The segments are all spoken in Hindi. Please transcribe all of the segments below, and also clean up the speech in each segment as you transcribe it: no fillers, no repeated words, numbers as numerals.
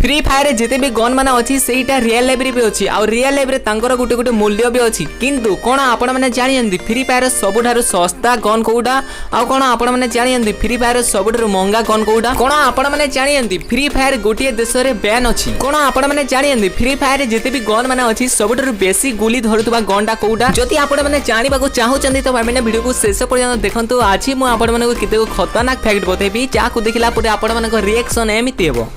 फ्री फायर जिते भी गन माने अछि सेटा रियल लाइफ रे भी अछि आ रियल लाइफ रे तांकर गुटे गुटे मूल्य भी अछि किंतु कोन आपण माने जानियंती फ्री फायर सबुठारु सस्ता गन कोउडा आ कोन आपण माने जानियंती फ्री फायर सबुठारु महंगा गन कोउडा कोन आपण माने जानियंती फ्री फायर गोटे देश रे बैन अछि कोन आपण माने जानियंती फ्री फायर जिते भी गन माने अछि सबुठारु बेसी गुली धरुतबा गनटा कोउडा जति आपण माने जानिबा को चाहुचंती तो माने वीडियो को शेष पर्यंत देखंतु आज मु आपण माने को केते खतरनाक फैक्ट बतेबी जा को देखिला परे आपण माने को रिएक्शन एमिति हेबो।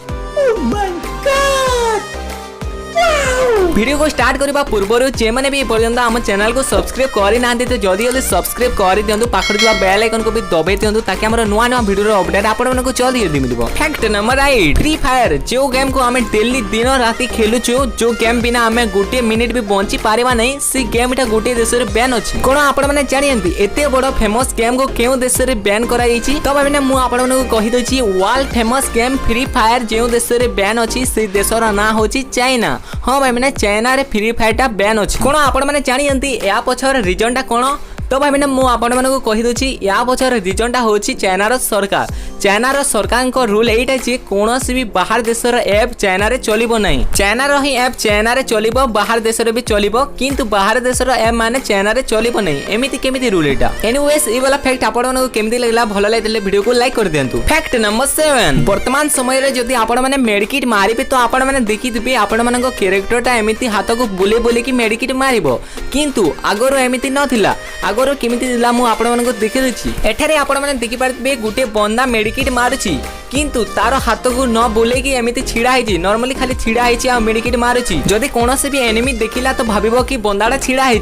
वीडियो को स्टार्ट करबा पूर्व जे माने भी पर्यंत हम चैनल को सब्सक्राइब करि नांदी तो जल्दी जल्दी सब्सक्राइब कर दियंतु पाखर दिबा बेल आइकन को भी दबाइ दियंतु ताकि हमर नुवा नुवा वीडियो रो अपडेट आपण माने को जल्दी जल्दी मिलबो। फैक्ट नंबर 8 फ्री फायर जो गेम को हमें डेली दिन राति खेलुछु जो गेम बिना हमें गोटे मिनिट भी बंची पारिबा नै से गेमटा गोटे देश रे बैन अछि कोन आपण माने जानियंती एते बडो फेमस गेम को केउ देश रे बैन कराई छि तो माने मु आपण माने को कहि दछि world famous game free fire जो देश रे बैन अछि से देशर ना होछि चाइना। हां भाई माने चाइना रे फ्री फायर टा बैन अछि कोन आपण माने जानियंती या पछर रीजन टा कोन तो भाई मैंने मु आपण मानक कहि दोछि या पछर रीजन टा होछि चाइना रो सरकार को रूल एटा जे कोनोसी भी बाहर देशर ऐप चाइना रे चलिबो नै चाइना रो ही ऐप चाइना रे चलिबो बाहर देश रे भी चलिबो किंतु बाहर देशर ऐप माने चाइना रे चलिबो नै एमिति केमिति रूल एटा। एनीवेज ई वाला फैक्ट आपण मानक केमिति लागला भलो लागले वीडियो को लाइक कर दियंतु। फैक्ट नंबर 7 वर्तमान समय रे जदी आपण माने मेडिकिट मारिबे तो आपण माने देखि दिबे आपण मानक कैरेक्टर टा एमिति हाथ को बुले बुले की मेडिकिट मारिबो किंतु आगरो एमिति नथिला आगरो केमिति दिला मु आपण मानक देखि देछि एठारे आपण माने देखि पारबे गुटे बंदा मेडिकिट मारुछि किंतु तार हाथ को न बुले की एमिति छिड़ा है नॉर्मली खाली छिड़ा है आ मेडिकेट मारुछि जदी कोनोसे भी एनिमी देखिला तो भाबिबो कि बंदाडा छिड़ा है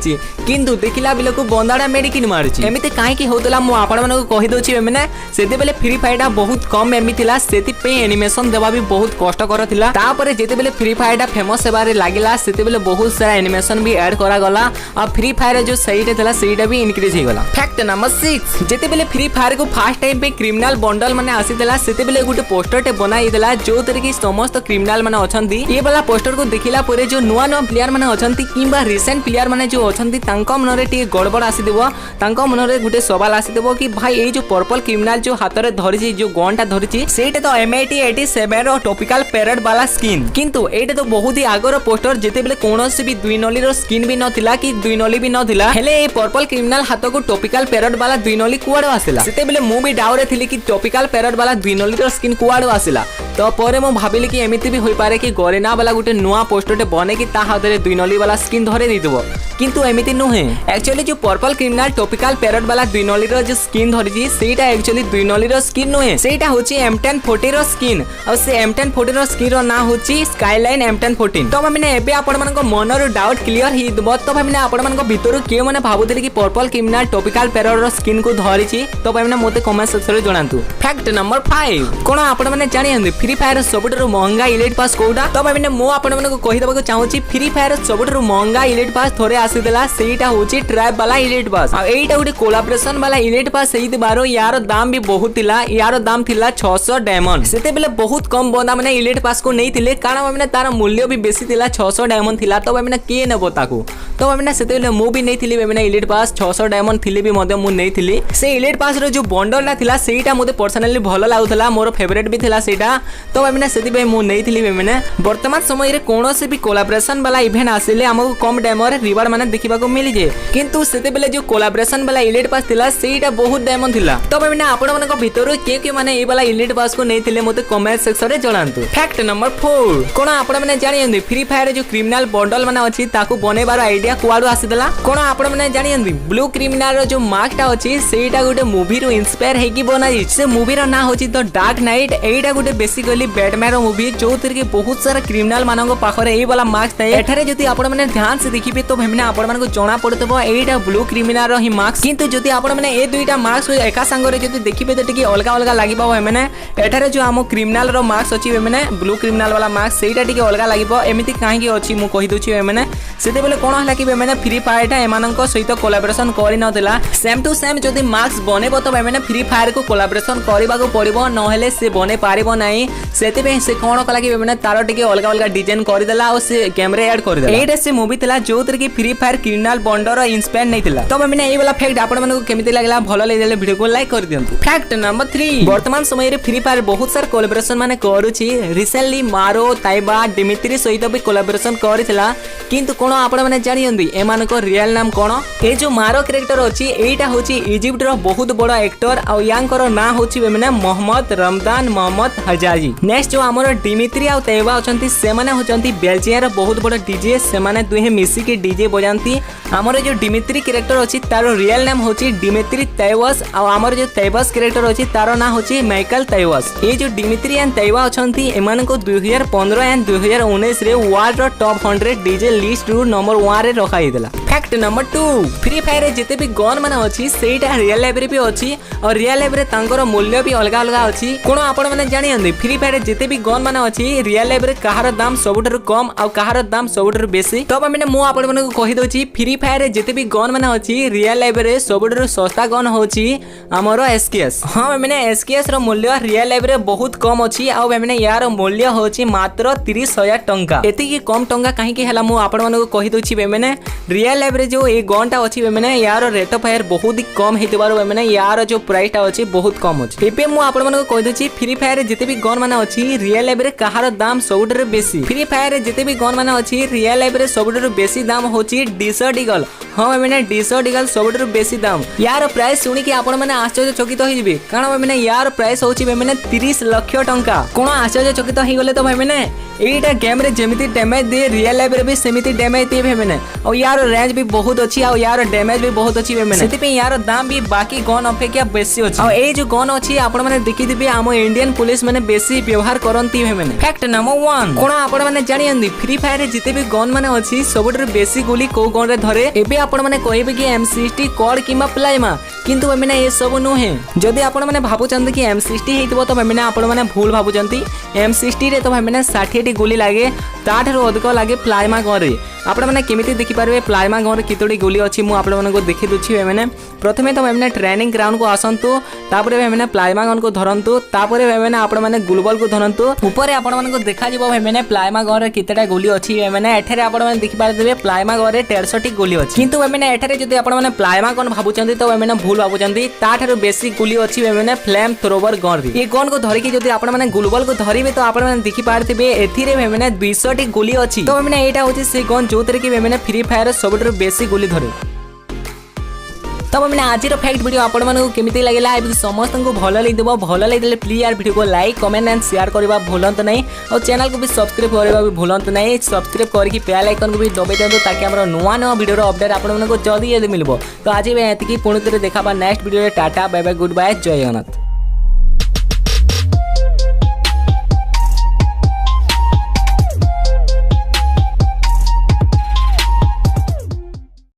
किंतु देखिला बिले को बंदाडा मेडिकेट मारुछि एमिति काहे की होतला मु आपण मानको कहि दोछि माने सेते बेले फ्री फायर बहुत कम एमबी थिला सेति पे एनिमेशन देबा भी बहुत कष्ट करथिला तापरे जेते बेले फ्री फायर फेमस हेबारे लागिला सेते बेले बहुत सारा एनिमेशन भी ऐड करा गला आ फ्री फायर जो सहीटा थिला सेटा भी इंक्रीज हे गला। फैक्ट नंबर 6 जेते बेले फ्री फायर को फर्स्ट टाइम पे क्रिमिनल बंडल माने आसीतला सेते गोटे पोस्टर टे बनाई देला जो तरी की समस्त क्रिमिनल माने अछंती ये वाला पोस्टर को देखिला परे जो नुवा नुवा प्लेयर माने अछंती किबा रिसेंट प्लेयर माने जो अछंती तांका मनरे टी गड़बड़ आसी देबो तांका मनरे गुटे सवाल आसी देबो कि भाई ए जो पर्पल क्रिमिनल जो हाथ रे धरिछि जो गनटा धरिछि सेटा तो M8087 रो टॉपिकल पैरेट वाला स्किन किंतु एटा तो बहुत ही आगर पोस्टर जेते बेले कोनोसी भी दुई नली रो स्किन भी नथिला कि दुई नली भी नथिला हेले ए पर्पल क्रिमिनल हाथ को टॉपिकल पैरेट वाला दुई नली कुआडो आसिला सेते बेले मु भी डाउरे थिली कि टॉपिकल पैरेट वाला दुई नली रो स्किन कुआडो आसिला तो परे मु भाबिली कि एमिति भी होई पारे कि गरेना वाला गुटे नुवा पोस्टर टे बने कि ता हाथ रे दुई नली वाला स्किन धरे दितबो किंतु एमिति नहे एक्चुअली जो पर्पल क्रिमिनल टॉपिकल पैरेट वाला दुई नली रो जो स्किन धरिछि सेटा एक्चुअली दुई नली रो स्किन नहे सेटा होछि M1040 रो स्किन और से M1040 रो स्किन रो ना होछि स्काईलाइन M1014 तो माने एबे आपण मानको मन रो डाउट क्लियर हि दबो तो माने आपण मानको भितरु के माने भाबुतले कि पर्पल क्रिमिनल टॉपिकल पैरेट रो स्किन को धरिछि तो माने मोते कमेंट सेक्शन रे जणांतु। फैक्ट नंबर 5 कोन आपण माने जानियंती फ्री फायर सबुठारु महंगा इलीट पास कोउडा तो माने मो आपण मानको कहि दबा को चाहूची फ्री फायर सबुठारु महंगा इलीट पास थोरे आसी देला सेटा होची ट्रैप वाला इलीट पास आ एटा गुटे कोलैबोरेशन वाला इलीट पास सही बारो यार दाम भी बहुत थिला यार दाम थिला 600 डायमंड सेते बेले बहुत कम बंदा माने इलीट पास को नै थिले कारण माने तार मूल्य भी बेसी थिला 600 डायमंड थिला तो माने के नेबो ताकू तो माने सेते बेले मु भी नै थिली माने इलीट पास 600 डायमंड थिले भी मधे मु नै थिली से इलीट पास रो जो बंडलला थिला सेटा मते पर्सनली भलो लागुतला मोर फेवरेट भी थिला सेटा तो माने सेति बे मु नै थिली माने वर्तमान समय रे कोनोसे भी कोलैबोरेशन वाला इवेंट आसिले हमको कम डायमंड रे रिवार्ड माने देखिबा को मिली जे किंतु सेते बेले जो कोलैबोरेशन वाला इलीट पास थिला सेटा बहुत डायमंड थिला तो माने आपण माने को भितर के माने ए वाला इलीट पास को नै थिले मते कमेंट सेक्शन रे जणांतु। फैक्ट नंबर 4 कोन आपण माने जानियंती फ्री फायर जो क्रिमिनल बंडल माने अछि ताकू बनेबार आईडिया कुआडू आसीदला कोन आपण माने जानियंती ब्लू क्रिमिनल रो जो मार्क टा अछि सेटा गुटे मूवी रो इंस्पायर हेकी बनाई से मूवी रो ना होछि the dark night Etah Gute basically Batman row movie जो तरी के बहुत सारा क्रिमिनल मानन को पाखरे ए वाला मार्क्स थाए एठारे जति आपण माने ध्यान से देखिबे तो भाई माने आपण मान को जणा पड़तबो एटा ब्लू क्रिमिनल रो ही मार्क्स किंतु जति आपण माने ए दुईटा मार्क्स एका संगरे जति देखिबे तो टिके अलगा अलगा लागिबो भाई माने एठारे जो हम क्रिमिनल रो मार्क्स अछि भाई माने ब्लू क्रिमिनल वाला मार्क्स सेटा टिके अलगा लागिबो एमिति काहे की अछि मु कहि दोछि भाई माने सेते बेले कोन हला कि मैंने फ्री फायर टा एमानंको सहित कोलैबोरेशन करि नथिला सेम टू सेम जदि मार्क्स बनेबो तो मैंने फ्री फायर को कोलैबोरेशन करबा को पड़िबो नहेले से बने पारिबो नाही सेति पे से कोन कला कि मैंने तार टिके अलग अलग डिजाइन कर देला और से कैमरा ऐड कर देला एटा से मूवी थिला जोतर कि फ्री फायर क्रिमिनल बंडर इंस्पायर नहीं थिला तो मैंने एई वाला फैक्ट आपण मानको केमिति लागला भलो लागले वीडियो को लाइक कर दियंतु। फैक्ट नंबर 3 वर्तमान समय रे फ्री फायर बहुत सारा कोलैबोरेशन माने करूची रिसेंटली मारो ताइबा डिमित्री सहित भी कोलैबोरेशन करथिला किंतु कोन आपण माने जानियंदी एमानको रियल नाम कोन ए जो मारो कैरेक्टर अछि एटा होची इजिप्ट रो बहुत बड़ा एक्टर आ यांकर ना होची मैंने मोहम्मद रमदान मोहम्मद हजाजी। नेक्स्ट जो हमर डिमित्री आ ताइबा अछंती से माने होचंती बेल्जियम रो बहुत बड़ा डीजे से माने दुहे मिसी के डीजे बजांती हमर जो डिमित्री कैरेक्टर अछि तारो रियल नाम होची डिमित्री ताइवस आ हमर जो ताइवस कैरेक्टर अछि तारो ना होची माइकल ताइवस। ए जो डिमित्री एंड ताइवा अछंती एमानको 2015 एंड 2019 रे वर्ल्ड रो टॉप 100 डीजे लिस्ट रु नंबर 1 रे रखा हितला। फैक्ट नंबर 2 फ्री फायर रे जते भी गन माने अछि सेटा रियल लाइफ रे भी अछि और रियल लाइफ रे तांकर मूल्य भी अलग अलग अछि कोन आपण माने जानियंदी फ्री फायर रे जते भी गन माने अछि रियल लाइफ रे कहार दाम सबुठर कम आ कहार दाम सबुठर बेसी तो माने मु आपण माने कहि दोची फ्री फायर रे जते भी गन माने अछि रियल लाइफ रे सबुठर सस्ता गन होची हमरो एसकेएस। हां माने एसकेएस रो मूल्य रियल लाइफ रे बहुत कम अछि आ माने यार मूल्य होची मात्र 30,000 टंका एति की कम टंका काहे की हला मु आपण माने कहि दोची माने रियल लाइफ रे जो ए गनटा अछि माने यार रेट ऑफ फायर बहुत ही कम हेतिबारो माने यार जो प्राइस टा अछि बहुत कम अछि एपे मु आपण माने कहि दोची फ्री फायर रे जते भी गन माने अछि रियल लाइफ रे कहार दाम सबुठर बेसी फ्री फायर रे जते भी गन माने अछि रियल लाइफ रे सबुठर बेसी दाम होची 𝐕𝐈𝐃𝐝। हां माने 𝐕𝐈𝐃𝐝 सबुठर बेसी दाम यार प्राइस सुनी कि आपण माने आश्चर्यचकित होई जिवे कारण माने यार प्राइस होची माने 30 लाख टंका कोन आश्चर्यचकित होई गले तो भाई माने एटा गेम रे जेमिति डैमेज दे रियल लाइफ रे भी सेमिति डैमेज दे माने और यार रेंज भी बहुत अछि और यार डैमेज भी बहुत अछि माने सेति पे यार दाम भी बाकी गन अपेक्षा बेसी अछि और ए जो गन अछि आपण माने देखि दिबे हम इंडियन पुलिस माने बेसी व्यवहार करंती माने। फैक्ट नंबर 1 कोन आपण माने जानियंदी फ्री फायर रे जिते भी गन माने अछि सबुठर बेसी गोली को गन रे धरे एबे आपण माने कहबे कि M60 कॉर्ड किमा प्लाज्मा किंतु माने ए सब नुहे जदि आपण माने भाबुचंदी कि M60 हेतबो तो माने आपण माने भूल भाबुचंती M60 रे तो माने 60 टी गोली लागे ताठरो अधिक लागे प्लाज्मा गन रे आपण माने केमिति देखि पारबे प्लाज्मा गन रे कितोडी गोली अछि मु आपण माने को देखि दुछि माने प्रथमे तो माने ट्रेनिंग ग्राउंड को आसंतु तापरे माने प्लाज्मा गन को धरंतु तापरे माने आपण माने ग्लोबल को धरंतु ऊपर आपण माने को देखा जिवो माने प्लाज्मा गन रे कितटा गोली अछि माने एठारे आपण माने देखि पारबे प्लाज्मा गन रे 150 टी गोली अछि किंतु माने एठारे जदि आपण माने प्लाज्मा गन भाबुचंदी तो माने भूल भाबुचंदी ताठरो बेसी गोली अछि माने फ्लेम थ्रोवर गन रे ए गन को धरि कि जदि आपण माने ग्लोबल को धरिबे तो आपण माने देखि पारथिबे एथिरे माने 200 टी गोली अछि तो माने एटा होछि से गन जोतरे कि माने फ्री फायर सबुठर बेसी गोली धरे। तब मैंने आज फैक्ट वीडियो आपण मानक केमिति लागला ए समस्त को भल लगिदबो भल लगिदले प्लीज यार वीडियो को लाइक कमेंट एंड शेयर करबा भूलंत नहीं और चैनल को भी सब्सक्राइब करबा भी भूलंत नहीं सब्सक्राइब करके बेल आइकन को भी दबाई दियंतु ताकि हमरो नुवा नुवा वीडियो रो अपडेट आपण मानक जल्दी जल्दी मिलबो। तो आज एतिकी पुणी देखा नेक्स्ट वीडियो रे tata bye bye goodbye जय जगन्नाथ।